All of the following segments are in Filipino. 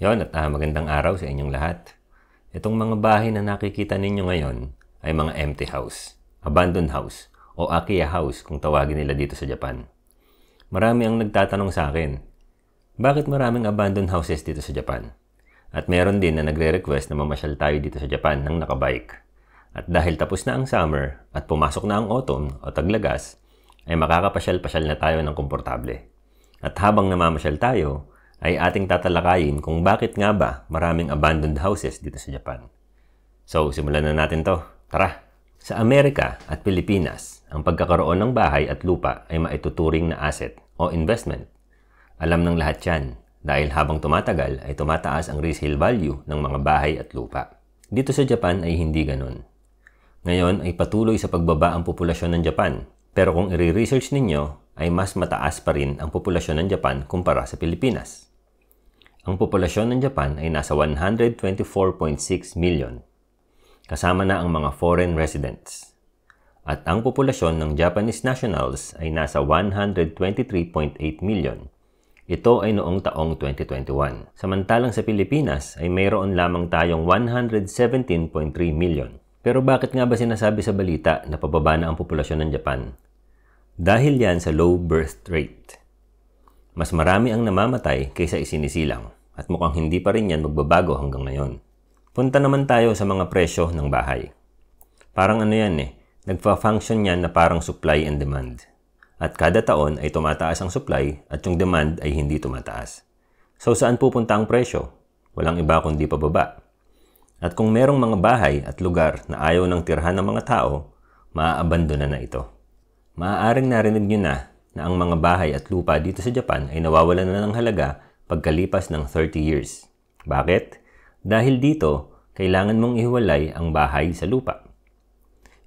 Yon at magandang araw sa inyong lahat. Itong mga bahay na nakikita ninyo ngayon ay mga empty house, abandoned house o Akiya house kung tawagin nila dito sa Japan. Marami ang nagtatanong sa akin, bakit maraming abandoned houses dito sa Japan? At meron din na nagre-request na mamasyal tayo dito sa Japan ng nakabike. At dahil tapos na ang summer at pumasok na ang autumn o taglagas, ay makakapasyal-pasyal na tayo ng komportable. At habang namamasyal tayo, ay ating tatalakayin kung bakit nga ba maraming abandoned houses dito sa Japan. So, simulan na natin to. Tara! Sa Amerika at Pilipinas, ang pagkakaroon ng bahay at lupa ay maituturing na asset o investment. Alam ng lahat yan dahil habang tumatagal ay tumataas ang resale value ng mga bahay at lupa. Dito sa Japan ay hindi ganun. Ngayon ay patuloy sa pagbaba ang populasyon ng Japan. Pero kung i-research ninyo, ay mas mataas pa rin ang populasyon ng Japan kumpara sa Pilipinas. Ang populasyon ng Japan ay nasa 124.6 million, kasama na ang mga foreign residents. At ang populasyon ng Japanese nationals ay nasa 123.8 million. Ito ay noong taong 2021. Samantalang sa Pilipinas ay mayroon lamang tayong 117.3 million. Pero bakit nga ba sinasabi sa balita na pababa na ang populasyon ng Japan? Dahil yan sa low birth rate. Mas marami ang namamatay kaysa isinisilang at mukhang hindi pa rin yan magbabago hanggang ngayon. Punta naman tayo sa mga presyo ng bahay. Parang ano yan nagfa-function yan na parang supply and demand. At kada taon ay tumataas ang supply at yung demand ay hindi tumataas. So saan pupunta ang presyo? Walang iba kundi pababa. At kung merong mga bahay at lugar na ayaw ng tirhan ng mga tao, maaabandona na ito. Maaaring narinig nyo na ang mga bahay at lupa dito sa Japan ay nawawalan na ng halaga pagkalipas ng 30 years. Bakit? Dahil dito, kailangan mong ihiwalay ang bahay sa lupa.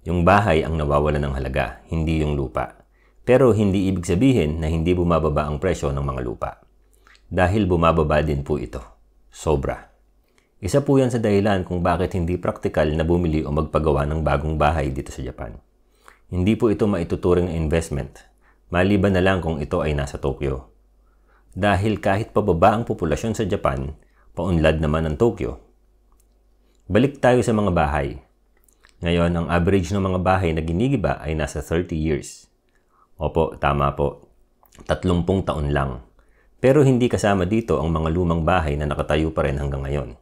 Yung bahay ang nawawalan ng halaga, hindi yung lupa. Pero hindi ibig sabihin na hindi bumababa ang presyo ng mga lupa. Dahil bumababa din po ito. Sobra. Isa po yan sa dahilan kung bakit hindi praktikal na bumili o magpagawa ng bagong bahay dito sa Japan. Hindi po ito maituturing na investment, maliban na lang kung ito ay nasa Tokyo. Dahil kahit pababa ang populasyon sa Japan, paunlad naman ang Tokyo. Balik tayo sa mga bahay. Ngayon, ang average ng mga bahay na ginigiba ay nasa 30 years. Opo, tama po. 30 taon lang. Pero hindi kasama dito ang mga lumang bahay na nakatayo pa rin hanggang ngayon.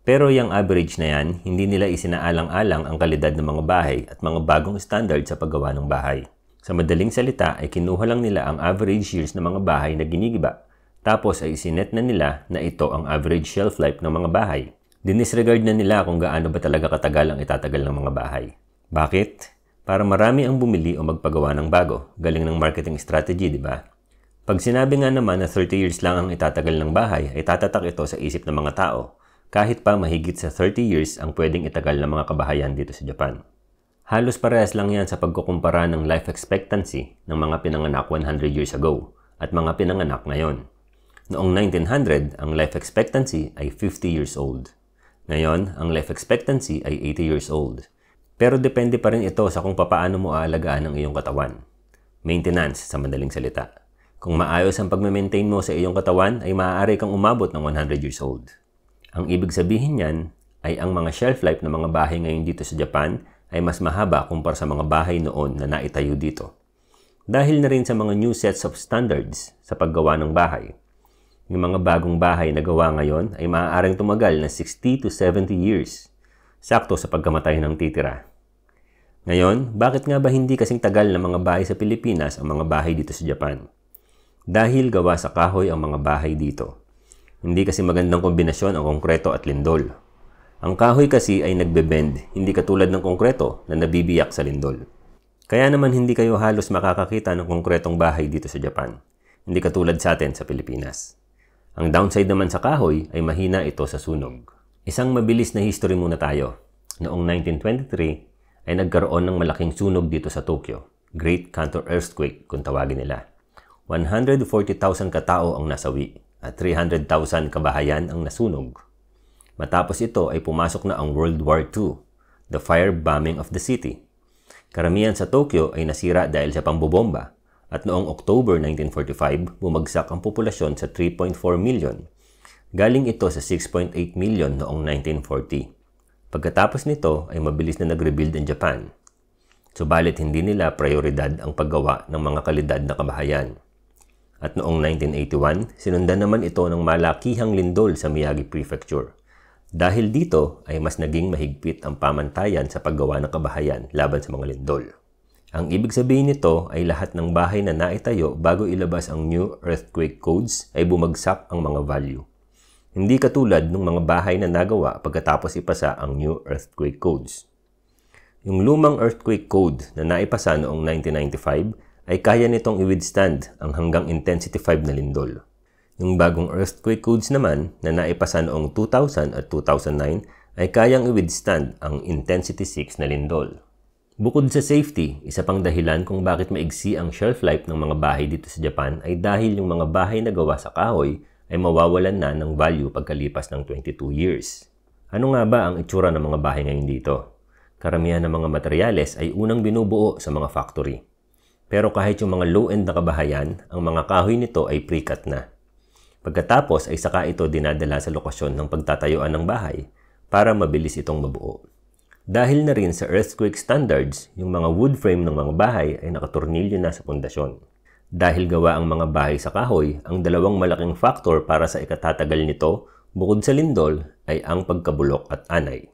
Pero yung average na yan, hindi nila isinaalang-alang ang kalidad ng mga bahay at mga bagong standard sa paggawa ng bahay. Sa madaling salita ay kinuha lang nila ang average years ng mga bahay na ginigiba. Tapos ay isinet na nila na ito ang average shelf life ng mga bahay. Dinisregard na nila kung gaano ba talaga katagal ang itatagal ng mga bahay. Bakit? Para marami ang bumili o magpagawa ng bago. Galing ng marketing strategy, di ba? Pag sinabi nga naman na 30 years lang ang itatagal ng bahay, ay tatatak ito sa isip ng mga tao. Kahit pa mahigit sa 30 years ang pwedeng itagal ng mga kabahayan dito sa Japan. Halos parehas lang yan sa pagkukumpara ng life expectancy ng mga pinanganak 100 years ago at mga pinanganak ngayon. Noong 1900, ang life expectancy ay 50 years old. Ngayon, ang life expectancy ay 80 years old. Pero depende pa rin ito sa kung papaano mo aalagaan ang iyong katawan. Maintenance sa madaling salita. Kung maayos ang pagme-maintain mo sa iyong katawan, ay maaari kang umabot ng 100 years old. Ang ibig sabihin niyan ay ang mga shelf life ng mga bahay ngayon dito sa Japan ay mas mahaba kumpara sa mga bahay noon na naitayo dito. Dahil na rin sa mga new sets of standards sa paggawa ng bahay. Yung mga bagong bahay na gawa ngayon ay maaaring tumagal na 60 to 70 years. Sakto sa pagkamatay ng titira. Ngayon, bakit nga ba hindi kasing tagal ng mga bahay sa Pilipinas ang mga bahay dito sa Japan? Dahil gawa sa kahoy ang mga bahay dito. Hindi kasi magandang kombinasyon ang konkreto at lindol. Ang kahoy kasi ay nagbe-bend, hindi katulad ng konkreto na nabibiyak sa lindol. Kaya naman hindi kayo halos makakakita ng konkretong bahay dito sa Japan. Hindi katulad sa atin sa Pilipinas. Ang downside naman sa kahoy ay mahina ito sa sunog. Isang mabilis na history muna tayo. Noong 1923 ay nagkaroon ng malaking sunog dito sa Tokyo. Great Kanto Earthquake kung tawagin nila. 140,000 katao ang nasawi. At 300,000 kabahayan ang nasunog. Matapos ito ay pumasok na ang World War II, the fire bombing of the city. Karamihan sa Tokyo ay nasira dahil sa pambobomba at noong October 1945 bumagsak ang populasyon sa 3.4 million Galing ito sa 6.8 million noong 1940. Pagkatapos nito ay mabilis na nag-rebuild ang Japan. Subalit hindi nila prioridad ang paggawa ng mga kalidad na kabahayan. At noong 1981, sinundan naman ito ng malakihang lindol sa Miyagi Prefecture. Dahil dito ay mas naging mahigpit ang pamantayan sa paggawa ng kabahayan laban sa mga lindol. Ang ibig sabihin nito ay lahat ng bahay na naitayo bago ilabas ang New Earthquake Codes ay bumagsak ang mga value. Hindi katulad ng mga bahay na nagawa pagkatapos ipasa ang New Earthquake Codes. Yung lumang Earthquake Code na naipasa noong 1995 ay kaya nitong i-withstand ang hanggang Intensity 5 na lindol. Yung bagong Earthquake Codes naman na naipasa noong 2000 at 2009 ay kayang i-withstand ang Intensity 6 na lindol. Bukod sa safety, isa pang dahilan kung bakit maigsi ang shelf life ng mga bahay dito sa Japan ay dahil yung mga bahay na gawa sa kahoy ay mawawalan na ng value pagkalipas ng 22 years. Ano nga ba ang itsura ng mga bahay ngayon dito? Karamihan ng mga materyales ay unang binubuo sa mga factory. Pero kahit yung mga low-end na kabahayan, ang mga kahoy nito ay pre-cut na. Pagkatapos ay saka ito dinadala sa lokasyon ng pagtatayuan ng bahay para mabilis itong mabuo. Dahil na rin sa earthquake standards, yung mga wood frame ng mga bahay ay nakatornilyo na sa pundasyon. Dahil gawa ang mga bahay sa kahoy, ang dalawang malaking factor para sa ikatatagal nito, bukod sa lindol, ay ang pagkabulok at anay.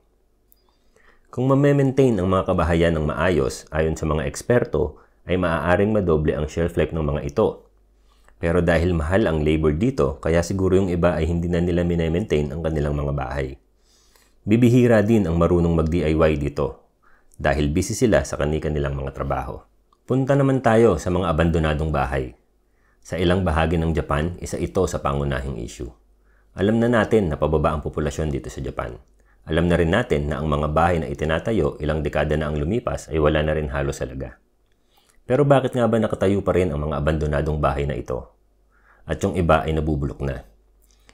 Kung mame-maintain ang mga kabahayan ng maayos, ayon sa mga eksperto, ay maaaring madoble ang shelf life ng mga ito. Pero dahil mahal ang labor dito, kaya siguro yung iba ay hindi na nila mine-maintain ang kanilang mga bahay. Bibihira din ang marunong mag-DIY dito, dahil busy sila sa kanilang mga trabaho. Punta naman tayo sa mga abandonadong bahay. Sa ilang bahagi ng Japan, isa ito sa pangunahing issue. Alam na natin na pababa ang populasyon dito sa Japan. Alam na rin natin na ang mga bahay na itinatayo ilang dekada na ang lumipas ay wala na rin halos halaga. Pero bakit nga ba nakatayo pa rin ang mga abandonadong bahay na ito? At yung iba ay nabubulok na.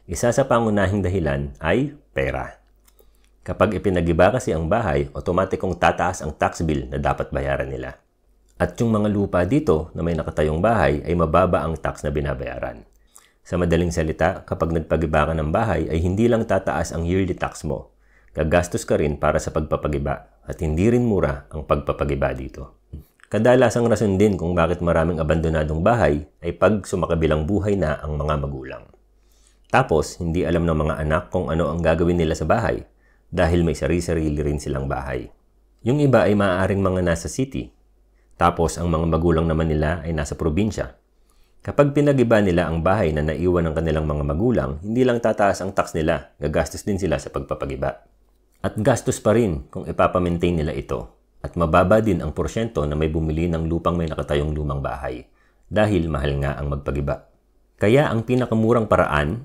Isa sa pangunahing dahilan ay pera. Kapag ipinagiba kasi ang bahay, otomatikong tataas ang tax bill na dapat bayaran nila. At yung mga lupa dito na may nakatayong bahay ay mababa ang tax na binabayaran. Sa madaling salita, kapag nagpagiba ka ng bahay ay hindi lang tataas ang yearly tax mo. Gagastos ka rin para sa pagpapagiba at hindi rin mura ang pagpapagiba dito. Kadalasang rason din kung bakit maraming abandonadong bahay ay pag sumakabilang buhay na ang mga magulang. Tapos, hindi alam ng mga anak kung ano ang gagawin nila sa bahay dahil may sarili-sarili rin silang bahay. Yung iba ay maaaring mga nasa city. Tapos, ang mga magulang naman nila ay nasa probinsya. Kapag pinagiba nila ang bahay na naiwan ng kanilang mga magulang, hindi lang tataas ang tax nila, gagastos din sila sa pagpapagiba. At gastos pa rin kung ipapamaintain nila ito. At mababa din ang porsyento na may bumili ng lupang may nakatayong lumang bahay dahil mahal nga ang magpagiba. Kaya ang pinakamurang paraan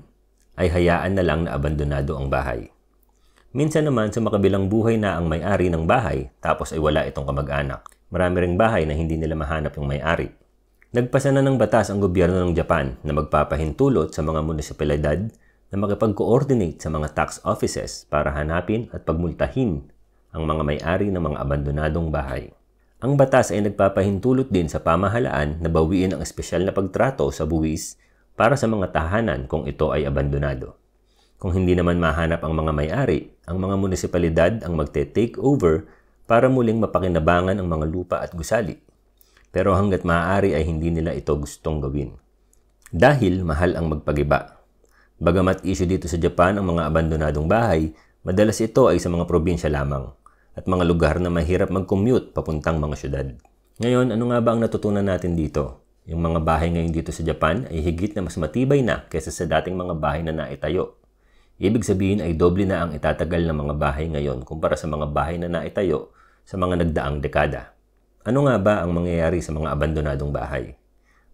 ay hayaan na lang na abandonado ang bahay. Minsan naman sa makabilang buhay na ang may-ari ng bahay tapos ay wala itong kamag-anak. Marami ring bahay na hindi nila mahanap yung may-ari. Nagpasa na ng batas ang gobyerno ng Japan na magpapahintulot sa mga munisipalidad na makipag-coordinate sa mga tax offices para hanapin at pagmultahin ang mga may-ari ng mga abandonadong bahay. Ang batas ay nagpapahintulot din sa pamahalaan na bawiin ang espesyal na pagtrato sa buwis para sa mga tahanan kung ito ay abandonado. Kung hindi naman mahanap ang mga may-ari, ang mga munisipalidad ang magte-take over para muling mapakinabangan ang mga lupa at gusali. Pero hanggat maaari ay hindi nila ito gustong gawin. Dahil mahal ang magpagiba. Bagamat issue dito sa Japan ang mga abandonadong bahay, madalas ito ay sa mga probinsya lamang at mga lugar na mahirap mag-commute papuntang mga syudad. Ngayon, ano nga ba ang natutunan natin dito? Yung mga bahay ngayon dito sa Japan ay higit na mas matibay na kaysa sa dating mga bahay na naitayo. Ibig sabihin ay doble na ang itatagal ng mga bahay ngayon kumpara sa mga bahay na naitayo sa mga nagdaang dekada. Ano nga ba ang mangyayari sa mga abandonadong bahay?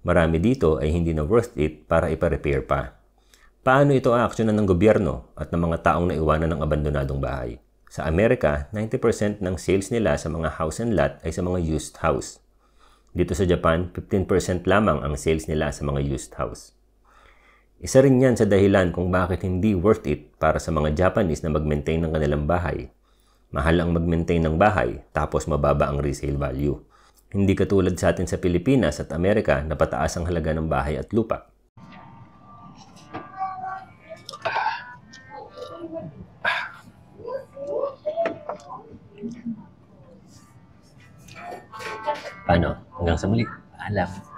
Marami dito ay hindi na worth it para ipa-repair pa. Paano ito aaksyonan ng gobyerno at ng mga taong naiwanan ng abandonadong bahay? Sa Amerika, 90% ng sales nila sa mga house and lot ay sa mga used house. Dito sa Japan, 15% lamang ang sales nila sa mga used house. Isa rin yan sa dahilan kung bakit hindi worth it para sa mga Japanese na mag-maintain ng kanilang bahay. Mahal ang mag-maintain ng bahay, tapos mababa ang resale value. Hindi katulad sa atin sa Pilipinas at Amerika na pataas ang halaga ng bahay at lupa. Paano? Hanggang sa muli. Paalam.